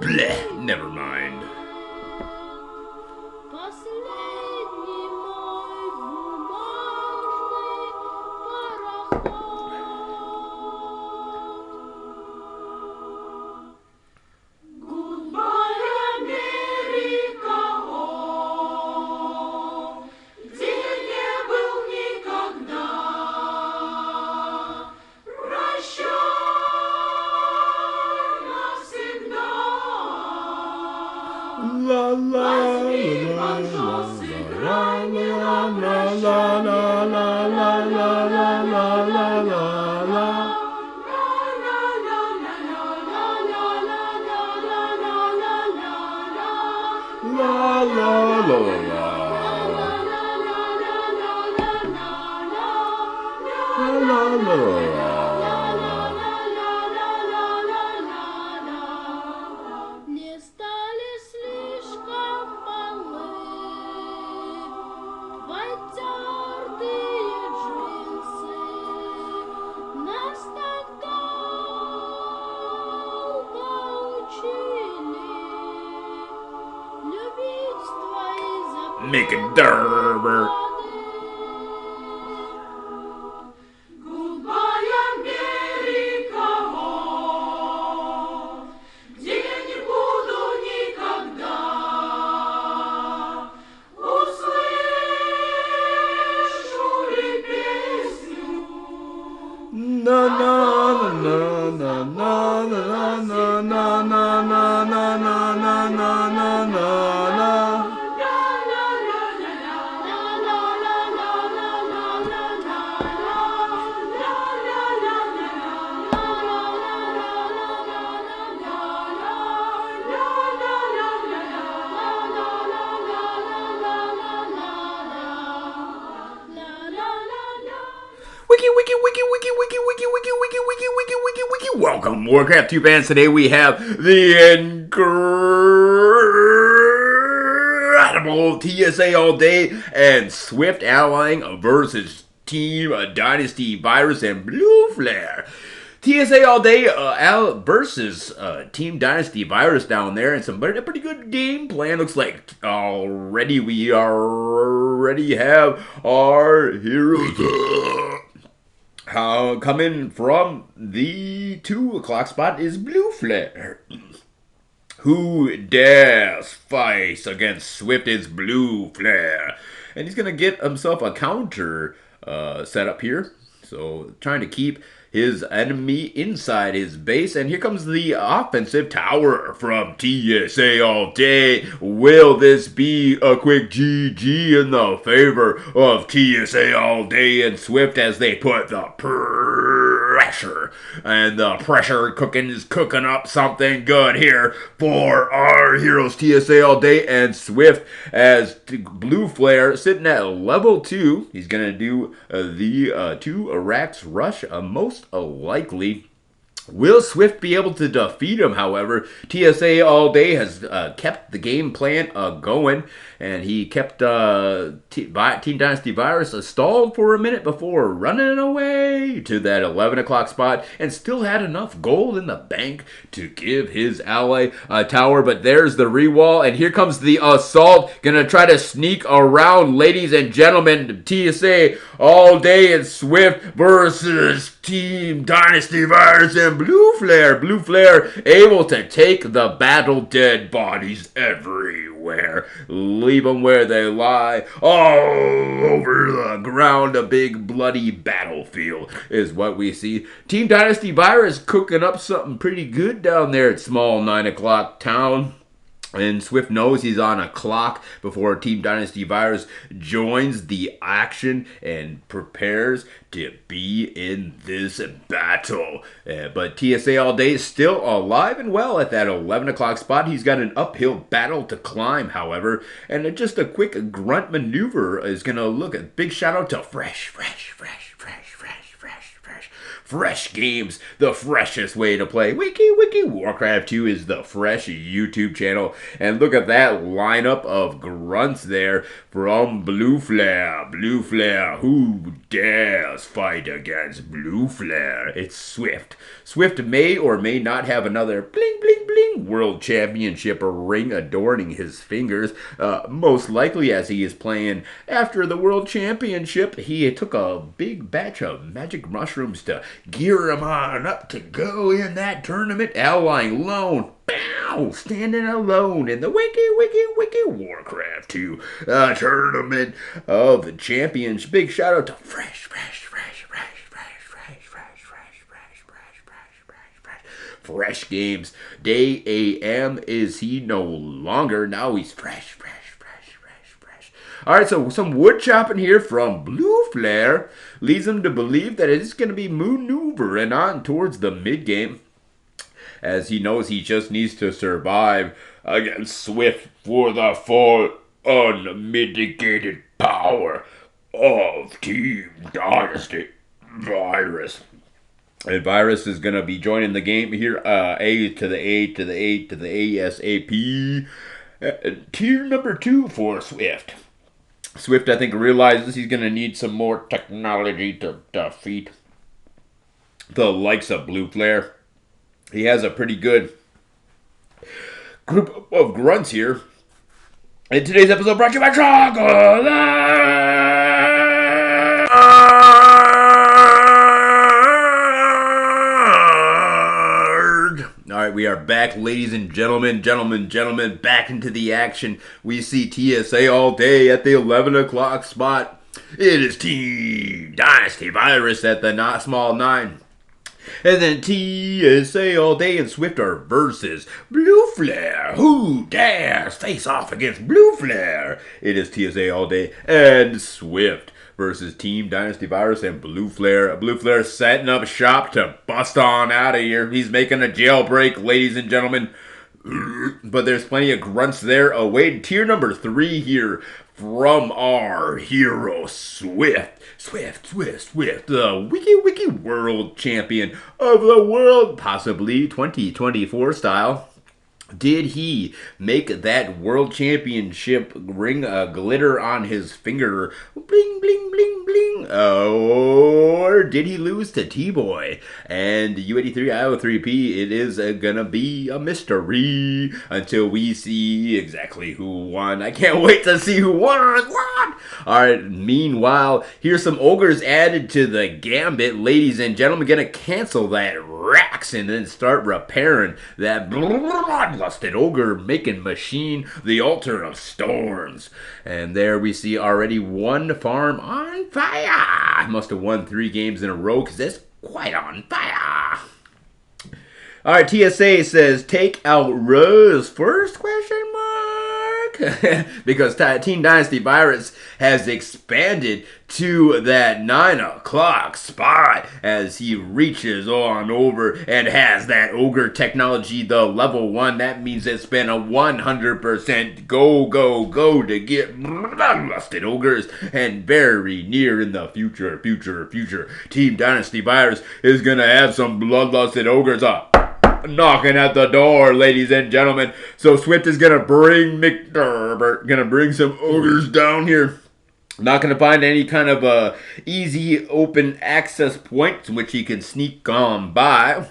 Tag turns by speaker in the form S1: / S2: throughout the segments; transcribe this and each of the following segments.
S1: Bleh, never mind. La la la la la la la la la la la la la. La la la la la la. Make it Derber. Na na na na na na na na na na na na na na na. Welcome, Warcraft 2 fans. Today we have the incredible TSA All Day and Swift allying versus Team Dynasty Virus and blueflare. TSA All Day versus Team Dynasty Virus down there, and some pretty good game plan. Looks like we already have our heroes. Coming from the 2 o'clock spot is blueflare. Who dares fight against Swift is blueflare, and he's gonna get himself a counter set up here. So trying to keep his enemy inside his base. And here comes the offensive tower from TSA All Day. Will this be a quick GG in the favor of TSA All Day and Swift as they put the pressure? And the pressure cooking is cooking up something good here for our heroes TSA All Day and Swift, as blueflare sitting at level 2. He's going to do the 2 Iraq's rush most likely. Will Swift be able to defeat him, however? TSA All Day has kept the game plan going, and he kept Team Dynasty Virus stalled for a minute before running away to that 11 o'clock spot, and still had enough gold in the bank to give his ally a tower. But there's the rewall, and here comes the assault. Gonna try to sneak around, ladies and gentlemen. TSA All Day and Swift versus Team Dynasty Virus and blueflare. Blueflare able to take the battle dead bodies everywhere. Leave them where they lie. All over the ground. A big bloody battlefield is what we see. Team Dynasty Virus cooking up something pretty good down there at small 9 o'clock town. And Swift knows he's on a clock before Team Dynasty Virus joins the action and prepares to be in this battle. But TSA All Day is still alive and well at that 11 o'clock spot. He's got an uphill battle to climb, however. And just a quick grunt maneuver is going to look at. Big shout out to Fresh Games, the freshest way to play. Wiki. Warcraft 2 is the fresh YouTube channel. And look at that lineup of grunts there from blueflare. Blueflare, who dares fight against blueflare? It's Swift. Swift may or may not have another bling World Championship ring adorning his fingers. Most likely as he is playing after the World Championship, he took a big batch of magic mushrooms to gear him on up to go in that tournament. Allying lone. Bow! Standing alone in the wiki Warcraft 2 tournament of the champions. Big shout out to Fresh Games. Day AM is he no longer. Now he's fresh. Alright, so some wood chopping here from blueflare leads him to believe that it's going to be maneuvering on towards the mid game, as he knows he just needs to survive against Swift for the full unmitigated power of Team Dynasty Viruz. And Viruz is going to be joining the game here. A to the A to the A to the ASAP. Tier number 2 for Swift. Swift, I think, realizes he's going to need some more technology to defeat the likes of blueflare. He has a pretty good group of grunts here. And today's episode brought to you by Trog. Alright, we are back, ladies and gentlemen, back into the action. We see TSA all day at the 11 o'clock spot. It is Team Dynasty Viruz at the not small 9. And then TSA all day and Swift are versus blueflare. Who dares face off against blueflare? It is TSA all day and Swift versus Team Dynasty Viruz and blueflare. Blueflare setting up shop to bust on out of here. He's making a jailbreak, ladies and gentlemen. But there's plenty of grunts there awaiting. Tier number 3 here from our hero Swift. Swift, the wiki world champion of the world, possibly 2024 style. Did he make that world championship ring glitter on his finger? Bling, bling, bling, bling. Or did he lose to T-Boy? And U83 IO3P, it is gonna be a mystery until we see exactly who won. I can't wait to see who won. What? Alright, meanwhile, here's some ogres added to the gambit. Ladies and gentlemen, gonna cancel that Rax and then start repairing that bloodlusted ogre making machine, the altar of storms. And there we see already one farm on fire. I must have won 3 games in a row because it's quite on fire. Alright, TSA says take out Rose first, question mark? Because Team Dynasty Viruz has expanded to that 9 o'clock spot as he reaches on over and has that ogre technology, the level 1. That means it's been a 100% go to get bloodlusted ogres, and very near in the future, Team Dynasty Viruz is gonna have some bloodlusted ogres up. Knocking at the door, ladies and gentlemen. So Swift is gonna bring some ogres down here. Not gonna find any kind of easy open access points which he can sneak on by.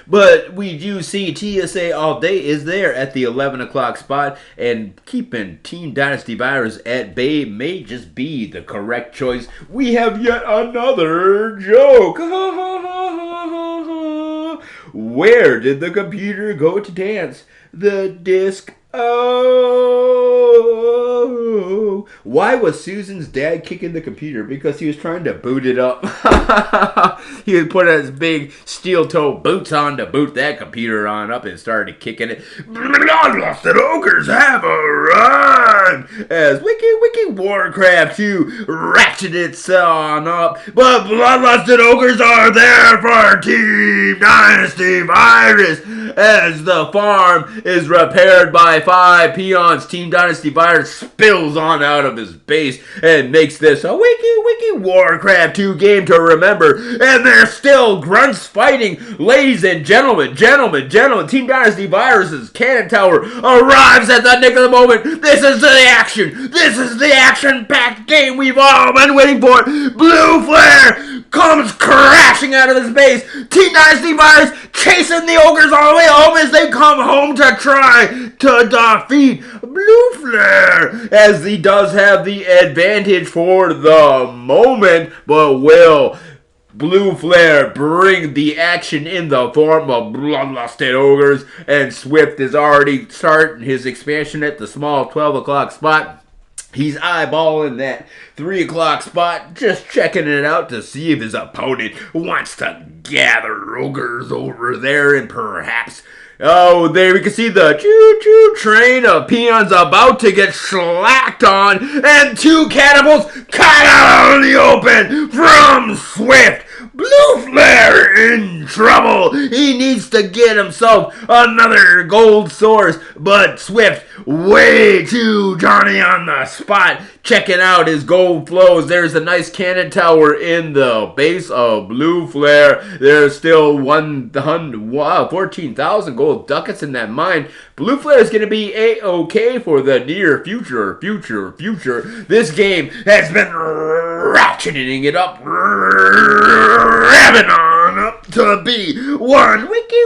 S1: But we do see TSA all day is there at the 11 o'clock spot, and keeping Team Dynasty Viruz at bay may just be the correct choice. We have yet another joke. Where did the computer go to dance? The disc. Oh. Why was Susan's dad kicking the computer? Because he was trying to boot it up. He had put his big steel toe boots on to boot that computer on up and started kicking it. Bloodlusted ogres have a run! As wiki Warcraft 2 ratcheted its on up. But bloodlusted ogres are there for Team Dynasty Viruz as the farm is repaired by 5 peons. Team Dynasty Viruz spills on out of his base and makes this a wiki Warcraft 2 game to remember. And there's still grunts fighting. Ladies and gentlemen, Team Dynasty Viruz's cannon tower arrives at the nick of the moment. This is the action. This is the action-packed game we've all been waiting for. Blueflare comes crashing out of his base. Team Dynasty Virus chasing the ogres all the way home as they come home to try to defeat blueflare, as he does have the advantage for the moment, but will blueflare bring the action in the form of bloodlusted ogres, and Swift is already starting his expansion at the small 12 o'clock spot. He's eyeballing that 3 o'clock spot, just checking it out to see if his opponent wants to gather ogres over there, and perhaps, oh, there we can see the choo-choo train of peons about to get slacked on, and 2 catapults cut out in the open from Swift. Blueflare in trouble. He needs to get himself another gold source, but Swift way too Johnny on the spot, checking out his gold flows. There's a nice cannon tower in the base of blueflare. There's still 14,000 gold ducats in that mine. Blueflare is going to be A-OK for the near future. This game has been ratcheting it up, revving on up to be one wiki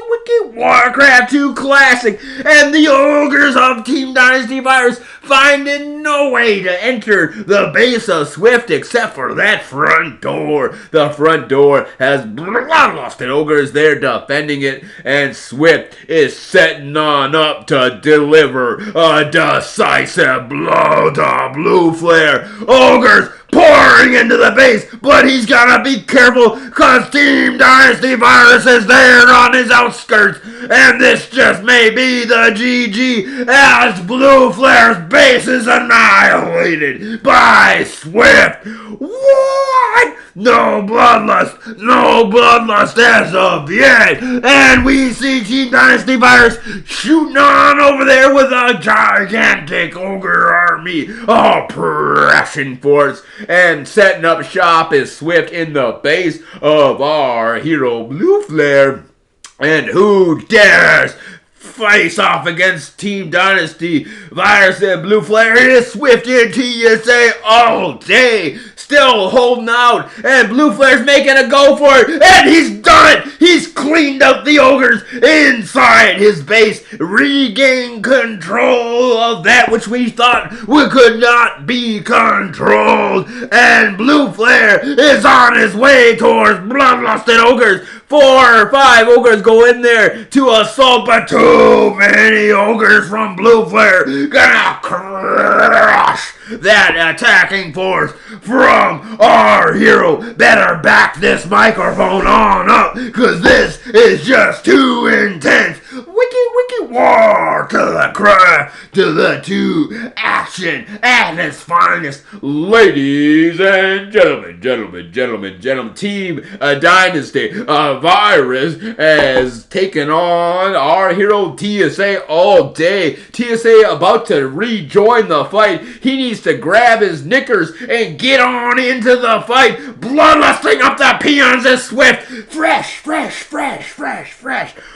S1: Warcraft 2 classic, and the ogres of Team Dynasty Virus finding no way to enter the base of Swift except for that front door. The front door has bloodlusted ogres there defending it, and Swift is setting on up to deliver a decisive blow to blueflare. Ogres pouring into the base, but he's gotta be careful cause Team Dynasty Virus is there on his outskirts, and this just may be the GG as blueflare's base is annihilated by Swift. What? No bloodlust as of yet, and we see Team Dynasty Virus shooting on over there with a gigantic ogre army, oppression force, and setting up shop is Swift in the base of our hero blueflare. And who dares face off against Team Dynasty Virus and blueflare? It is Swift in TSA all day, still holding out, and blueflare's making a go for it, and he's done it. He's cleaned up the ogres inside his base, regained control of that which we thought could not be controlled, and blueflare is on his way towards bloodlusted ogres. 4 or 5 ogres go in there to assault, but too many ogres from blueflare gonna crush that attacking force from our hero. Better back this microphone on up, cause this is just too intense. Wiki war to the craft, to the to action at its finest. Ladies and gentlemen, Team Dynasty Virus has taken on our hero TSA all day. TSA about to rejoin the fight. He needs to grab his knickers and get on into the fight. Bloodlusting up the peons as Swift. Fresh.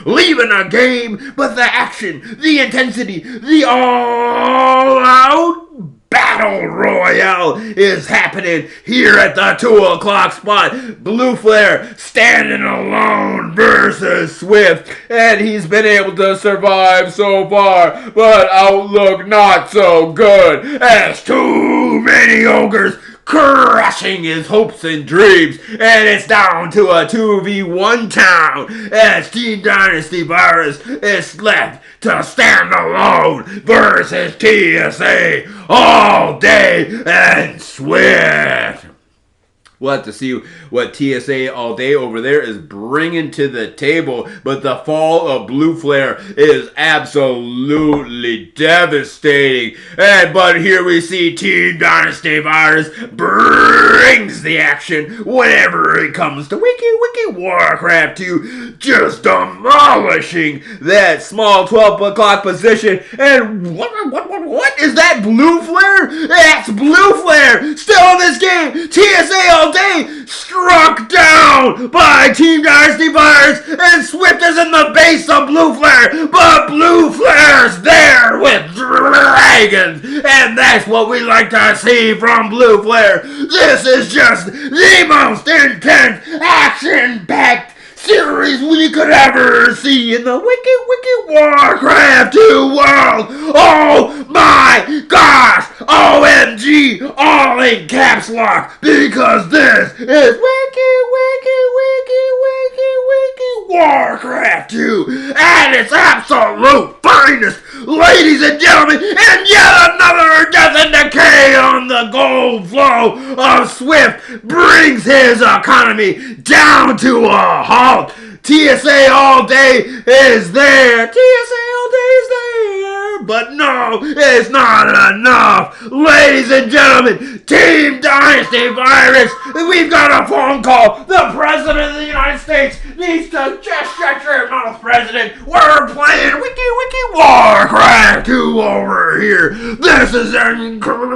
S1: Leaving a game, but the action, the intensity, the all-out battle royale is happening here at the 2 o'clock spot. Blueflare standing alone versus Swift, and he's been able to survive so far, but outlook not so good as too many ogres crushing his hopes and dreams, and it's down to a 2v1 town as Team Dynasty Virus is left to stand alone versus TSA all day and Swift. We'll have to see what TSA all day over there is bringing to the table. But the fall of blueflare is absolutely devastating. But here we see Team Dynasty Virus brings the action whenever it comes to Wiki Warcraft 2. Just demolishing that small 12 o'clock position. And what is that blueflare? That's blueflare! Still in this game! TSA all day struck down by Team Dynasty Virus, and Swift is in the base of blueflare, but blueflare's there with dragons. And that's what we like to see from Blue Flare. This is just the most intense, action-packed series we could ever see in the wicked Warcraft 2 world. Oh my gosh! OMG! All in caps lock, because this is wicked Warcraft 2 at its absolute finest. Ladies and gentlemen, and yet another death and decay on the gold flow of Swift brings his economy down to a halt. TSA all day is there. TSA all day is there. But no, it's not enough. Ladies and gentlemen, Team Dynasty Virus, we've got a phone call. The President of the United States needs to just shut your mouth, President. We're playing Wiki Warcraft 2 over here. This is incredible.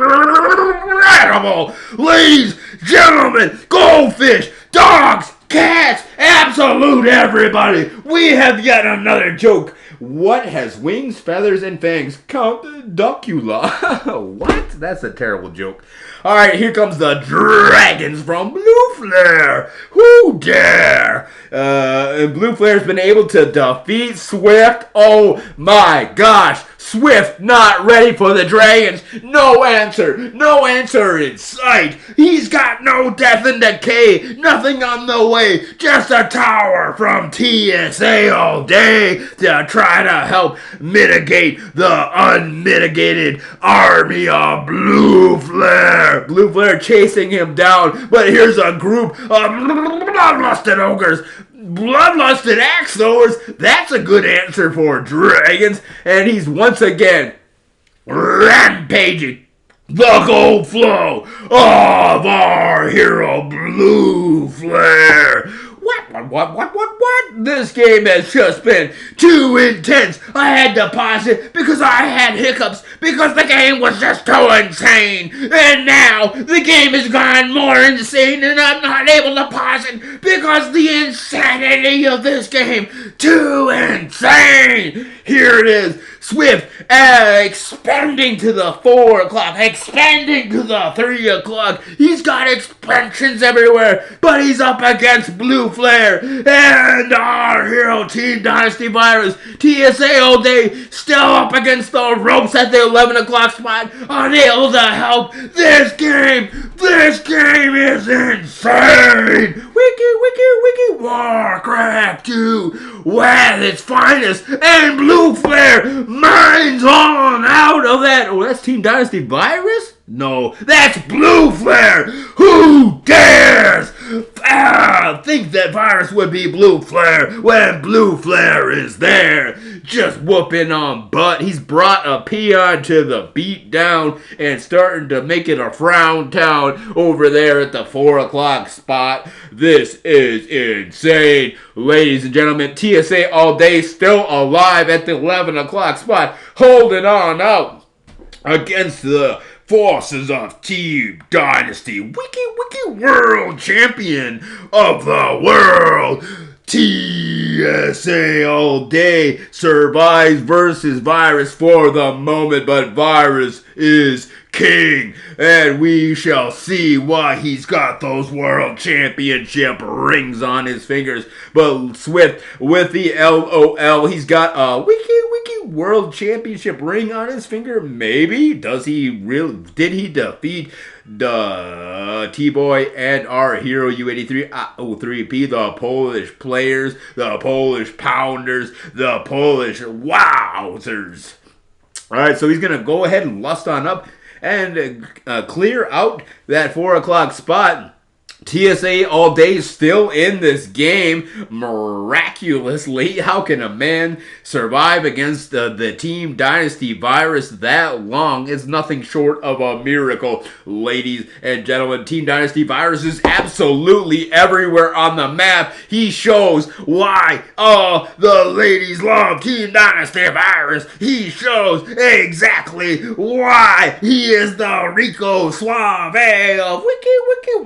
S1: Ladies, gentlemen, goldfish, dogs, cats, absolute everybody. We have yet another joke. What has wings, feathers, and fangs? Count the duckula. What? That's a terrible joke. Alright, here comes the dragons from Blue Flare. Who dare? And Blue Flare's been able to defeat Swift. Oh my gosh. Swift not ready for the dragons. No answer. No answer in sight. He's got no death and decay. Nothing on the way. Just a tower from TSA all day to try to help mitigate the unmitigated army of Blue Flare. Blue Flare chasing him down. But here's a group of bloodlusted ogres. Bloodlusted axe throwers, that's a good answer for dragons. And he's once again rampaging the gold flow of our hero Blue Flare. What? This game has just been too intense. I had to pause it because I had hiccups because the game was just too insane. And now the game has gone more insane and I'm not able to pause it because the insanity of this game too insane. Here it is. Swift expanding to the 4 o'clock, expanding to the 3 o'clock. He's got expansions everywhere, but he's up against Blue Flare and our hero Team Dynasty Virus. TSA all day, still up against the ropes at the 11 o'clock spot, unable to help. This game is insane. Wiki Warcraft 2 at its finest, and Blue Flare mines on out of that. Oh, that's Team Dynasty Virus? No, that's Blue Flare. Who dares think that Virus would be Blue Flare when Blue Flare is there just whooping on butt? He's brought a peon to the beat down and starting to make it a frown town over there at the 4 o'clock spot. This is insane. Ladies and gentlemen, TSA all day still alive at the 11 o'clock spot, holding on out against the forces of Team Dynasty, Wiki World Champion of the world. TSA all day survives versus Virus for the moment, but Virus is king, and we shall see why he's got those world championship rings on his fingers. But Swift with the LOL, he's got a Wiki world championship ring on his finger. Maybe did he defeat the T-Boy and our hero U83 O3P, the Polish players, the Polish pounders, the Polish wowzers? Alright, so he's gonna go ahead and lust on up and clear out that 4 o'clock spot. TSA all day still in this game miraculously. How can a man survive against the Team Dynasty Virus that long? It's nothing short of a miracle. Ladies and gentlemen, Team Dynasty Virus is absolutely everywhere on the map. He shows why all the ladies love Team Dynasty Virus. He shows exactly why he is the Rico Suave of Wiki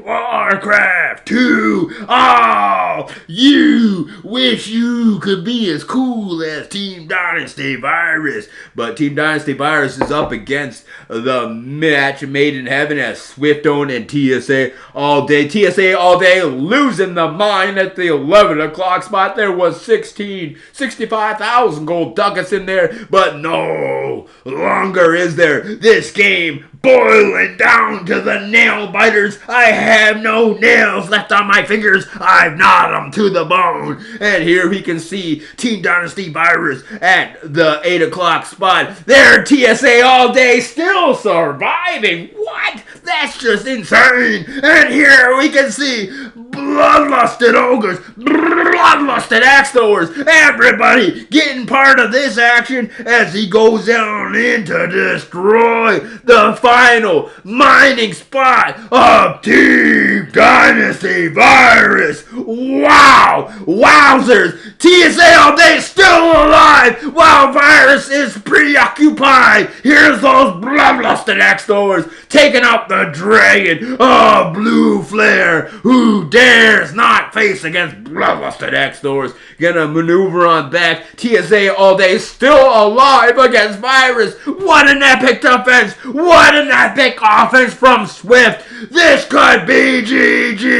S1: Warcraft. Warcraft 2. Oh, you wish you could be as cool as Team Dynasty Virus. But Team Dynasty Virus is up against the match made in heaven as Swift owned and TSA all day. TSA all day losing the mind at the 11 o'clock spot. There was 65,000 gold ducats in there, but no longer is there. This game boiling down to the nail biters. I have no nails left on my fingers. I've gnawed them to the bone. And here we can see Team Dynasty Virus at the 8 o'clock spot. There, TSA all day still surviving. What? That's just insane. And here we can see bloodlusted ogres, bloodlusted axe throwers, everybody getting part of this action as he goes down in to destroy the final mining spot of Team Dynasty Virus. Wow! Wowzers! TSA all day still alive while Virus is preoccupied. Here's those bloodlusted axe throwers taking out the dragon of blueflare, who dares not face against bloodlusted axe throwers. Gonna maneuver on back. TSA all day still alive against Virus. What an epic defense! What an epic offense from Swift! This could be GG.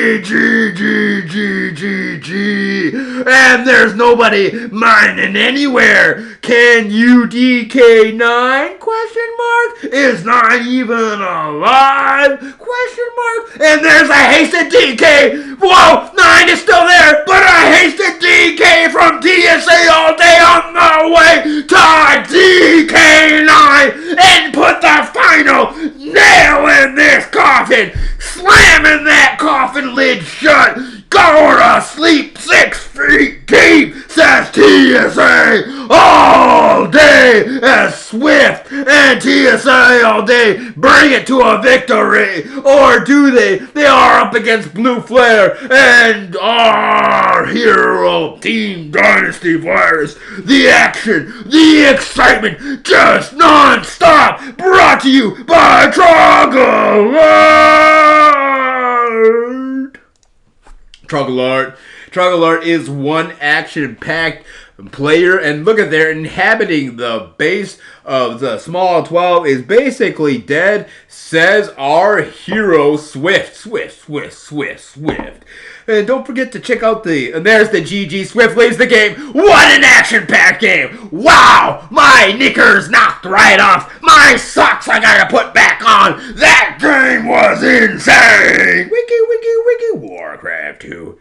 S1: And there's nobody mining anywhere. Can you DK9? Question mark? Is not even alive? Question mark? And there's a hasted DK. Whoa, 9 is still there, but a hasted DK from TSA all day on the way to DK9 and put the final nail in this coffin, slamming that coffin lid shut. Go to sleep 6 feet deep, says TSA all day as Swift and TSA all day bring it to a victory. Or do they? They are up against blueflare and our hero Team Dynasty Virus. The action, the excitement, just non-stop. Brought to you by trog. Trog is one action-packed player, and look at there, inhabiting the base of the small 12 is basically dead, says our hero Swift. And don't forget to check out and there's the GG. Swift leaves the game. What an action-packed game. Wow, my knickers knocked right off. My socks I gotta put back on. That game was insane. Wiki, Warcraft 2.